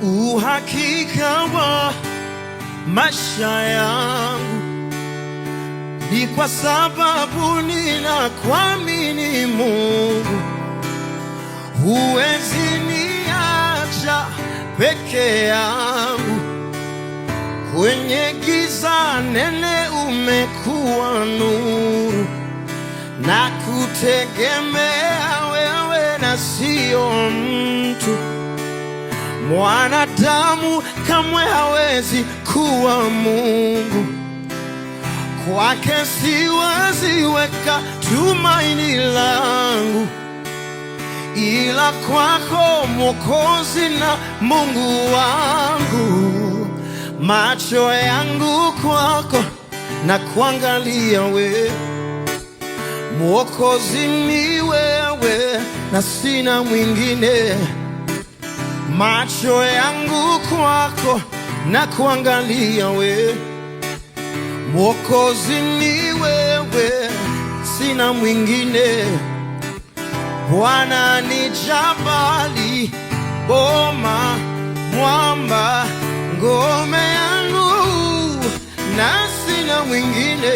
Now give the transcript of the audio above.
uhakika wa maisha yangu, ni kwa sababu ninakuamini Mungu. Huwezi niacha peke yangu, kwenye giza nene umekuwa nuru, na kutegemea wewe na sio mtu. Mwanadamu kamwe hawezi kuwa Mungu, kwake siwezi weka tumaini langu, ila kwako Mwokozi na Mungu wangu. Macho yangu kwako na kuangalia wewe, Mwokozi ni wewe na sina mwingine. Macho yangu kwako na kuangalia wewe, Mwokozi ni wewe, sina mwingine. Bwana ni jabali, boma, mwamba, ngome yangu, na sina mwingine.